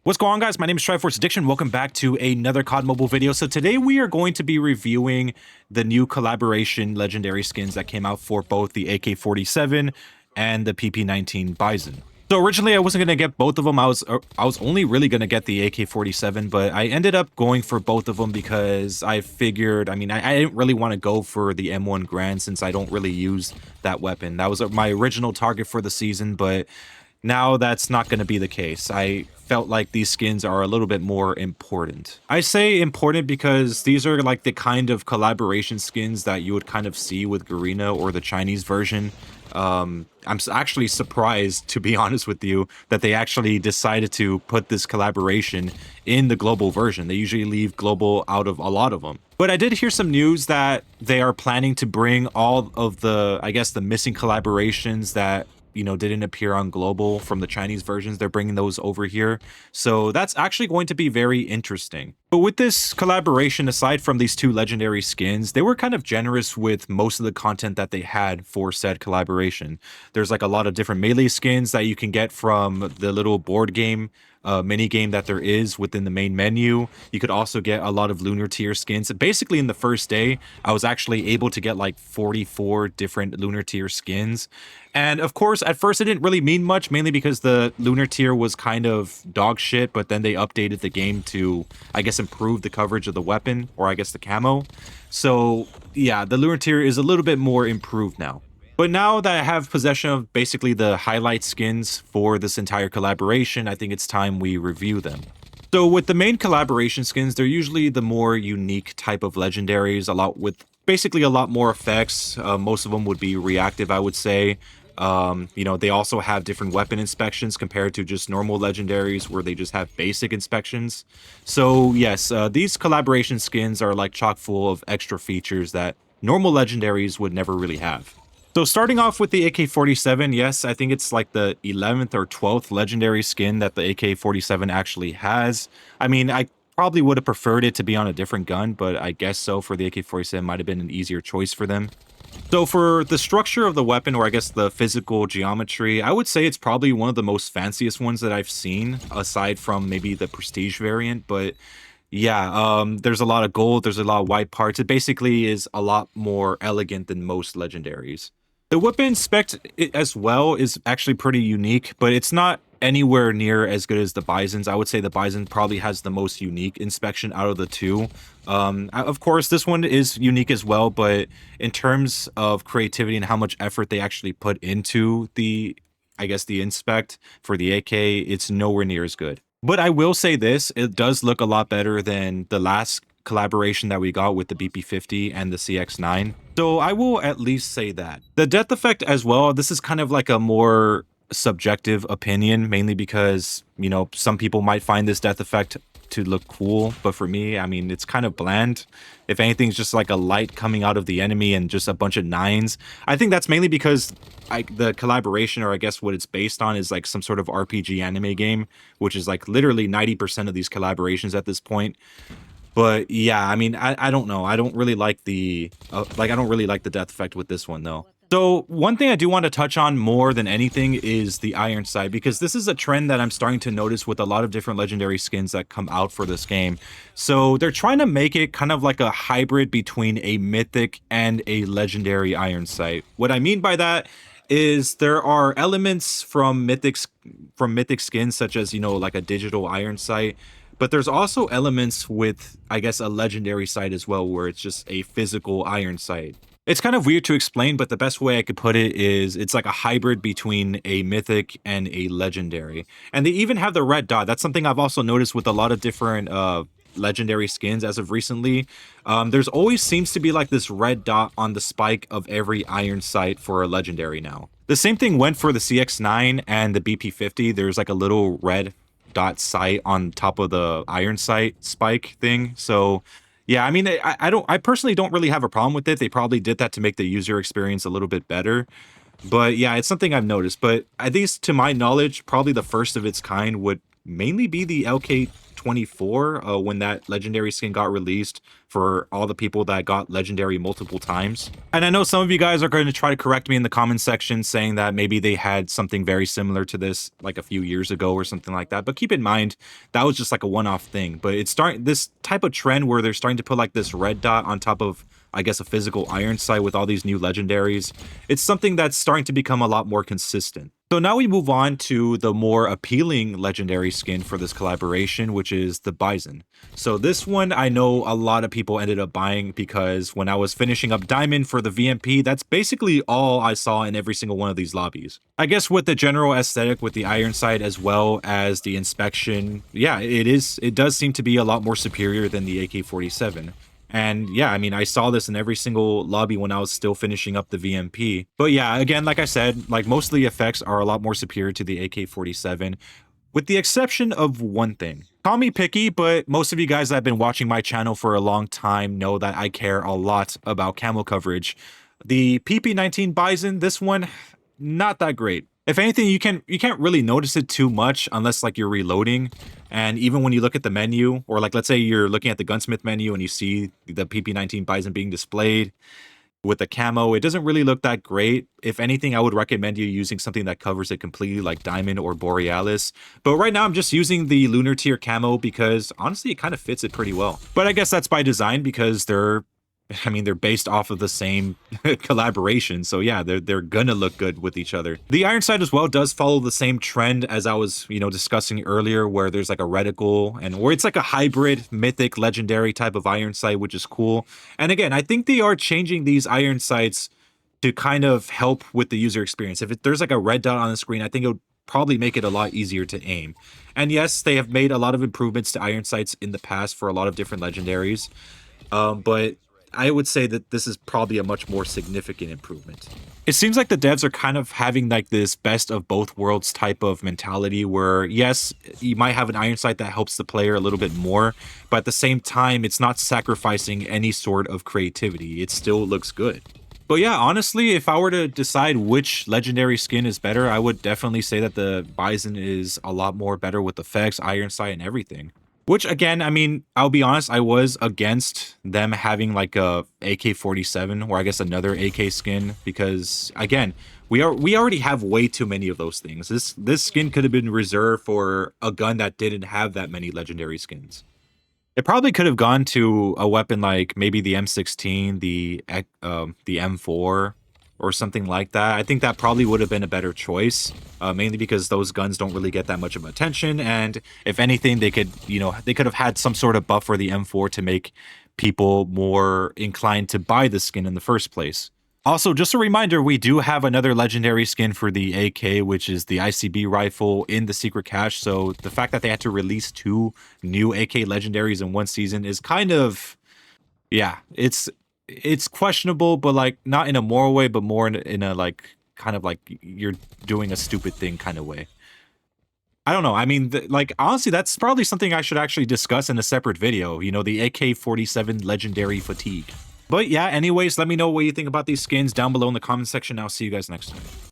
What's going on, guys? My name is Triforce Addiction. Welcome back to another COD Mobile video. So today we are going to be reviewing the new collaboration legendary skins that came out for both the AK47 and the PP19 Bizon. So originally I wasn't going to get both of them. I was only really going to get the AK47, but I ended up going for both of them because I figured, I didn't really want to go for the M1 Grand since I don't really use that weapon. That was my original target for the season, but now that's not going to be the case. I felt like these skins are a little bit more important. I say important because these are like the kind of collaboration skins that you would kind of see with Garena or the Chinese version. I'm actually surprised, to be honest with you, that they actually decided to put this collaboration in the global version. They usually leave global out of a lot of them. But I did hear some news that they are planning to bring all of the, I guess, the missing collaborations that didn't appear on global from the Chinese versions. They're bringing those over here. So that's actually going to be very interesting. But with this collaboration, aside from these two legendary skins, they were kind of generous with most of the content that they had for said collaboration. There's like a lot of different melee skins that you can get from the little board game mini game that there is within the main menu. You could also get a lot of lunar tier skins. Basically, in the first day, I was actually able to get like 44 different lunar tier skins. And of course, at first it didn't really mean much, mainly because the lunar tier was kind of dog shit, but then they updated the game to, I guess, improve the coverage of the weapon, or I guess the camo. So yeah, the lunar tier is a little bit more improved now. But now that I have possession of basically the highlight skins for this entire collaboration, I think it's time we review them. So with the main collaboration skins, they're usually the more unique type of legendaries, with basically a lot more effects. Most of them would be reactive, I would say. They also have different weapon inspections compared to just normal legendaries where they just have basic inspections. So yes, these collaboration skins are like chock full of extra features that normal legendaries would never really have. So starting off with the AK47, yes, I think it's like the 11th or 12th legendary skin that the AK47 actually has. I mean, I probably would have preferred it to be on a different gun, but I guess so for the AK47 might have been an easier choice for them. So for the structure of the weapon, or I guess the physical geometry, I would say it's probably one of the most fanciest ones that I've seen, aside from maybe the Prestige variant, but yeah, there's a lot of gold, there's a lot of white parts. It basically is a lot more elegant than most legendaries. The weapon spec as well is actually pretty unique, but it's not anywhere near as good as the Bizon's. I would say the Bizon probably has the most unique inspection out of the two. Of course, this one is unique as well, but in terms of creativity and how much effort they actually put into the inspect for the AK, it's nowhere near as good. But I will say this, it does look a lot better than the last collaboration that we got with the BP50 and the CX9. So I will at least say that. The depth effect as well, this is kind of like a more subjective opinion, mainly because, some people might find this depth effect to look cool, but for me, I mean, it's kind of bland. If anything, it's just like a light coming out of the enemy and just a bunch of nines. I think that's mainly because the collaboration, or I guess what it's based on, is like some sort of RPG anime game, which is like literally 90% of these collaborations at this point. But yeah, I mean, I don't know. I don't really like the I don't really like the death effect with this one though. So one thing I do want to touch on more than anything is the iron sight, because this is a trend that I'm starting to notice with a lot of different legendary skins that come out for this game. So they're trying to make it kind of like a hybrid between a mythic and a legendary iron sight. What I mean by that is there are elements from mythic skins, such as, like a digital iron sight. But there's also elements with, I guess, a legendary sight as well, where it's just a physical iron sight. It's kind of weird to explain, but the best way I could put it is it's like a hybrid between a mythic and a legendary. And they even have the red dot. That's something I've also noticed with a lot of different legendary skins as of recently. There's always seems to be like this red dot on the spike of every iron sight for a legendary now. The same thing went for the CX9 and the BP50. There's like a little red dot sight on top of the iron sight spike thing. So yeah, I mean, I personally don't really have a problem with it. They probably did that to make the user experience a little bit better. But yeah, it's something I've noticed. But at least to my knowledge, probably the first of its kind would mainly be the 2024 when that legendary skin got released for all the people that got legendary multiple times. And I know some of you guys are going to try to correct me in the comment section saying that maybe they had something very similar to this like a few years ago or something like that. But keep in mind, that was just like a one-off thing. But it's starting this type of trend where they're starting to put like this red dot on top of, I guess, a physical iron sight with all these new legendaries. It's something that's starting to become a lot more consistent. So now we move on to the more appealing legendary skin for this collaboration, which is the Bizon. So this one I know a lot of people ended up buying because when I was finishing up Diamond for the VMP, that's basically all I saw in every single one of these lobbies. I guess with the general aesthetic with the iron sight as well as the inspection, yeah, it does seem to be a lot more superior than the AK47. And yeah, I mean, I saw this in every single lobby when I was still finishing up the VMP. But yeah, again, like I said, like most of the effects are a lot more superior to the AK47, with the exception of one thing. Call me picky, but most of you guys that have been watching my channel for a long time know that I care a lot about camo coverage. The PP19 Bizon, this one, not that great. If anything, you can't really notice it too much unless like you're reloading. And even when you look at the menu, or like let's say you're looking at the gunsmith menu and you see the PP19 Bizon being displayed with the camo, it doesn't really look that great. If anything, I would recommend you using something that covers it completely like Diamond or Borealis. But right now I'm just using the Lunar Tier camo because honestly it kind of fits it pretty well. But I guess that's by design because they're based off of the same collaboration. So yeah, they're gonna look good with each other. The iron sight as well does follow the same trend as I was, discussing earlier, where there's like a reticle and where it's like a hybrid mythic legendary type of iron sight, which is cool. And again, I think they are changing these iron sights to kind of help with the user experience. If there's like a red dot on the screen, I think it would probably make it a lot easier to aim. And yes, they have made a lot of improvements to iron sights in the past for a lot of different legendaries. But I would say that this is probably a much more significant improvement. It seems like the devs are kind of having like this best of both worlds type of mentality where, yes, you might have an iron sight that helps the player a little bit more, but at the same time, it's not sacrificing any sort of creativity. It still looks good. But yeah, honestly, if I were to decide which legendary skin is better, I would definitely say that the Bizon is a lot more better with effects, iron sight, and everything. Which again, I mean, I'll be honest, I was against them having like a AK47 or I guess another AK skin because again, we already have way too many of those things. This skin could have been reserved for a gun that didn't have that many legendary skins. It probably could have gone to a weapon like maybe the M16, the M4, or something like that. I think that probably would have been a better choice, mainly because those guns don't really get that much of attention. And if anything, they could have had some sort of buff for the M4 to make people more inclined to buy the skin in the first place. Also, just a reminder, we do have another legendary skin for the AK, which is the ICB rifle in the secret cache. So the fact that they had to release 2 new AK legendaries in one season is kind of, yeah, it's questionable, but like not in a moral way, but more in a like kind of like you're doing a stupid thing kind of way. I don't know. I mean, like honestly, that's probably something I should actually discuss in a separate video. The AK47 legendary fatigue. But yeah, anyways, let me know what you think about these skins down below in the comment section. I'll see you guys next time.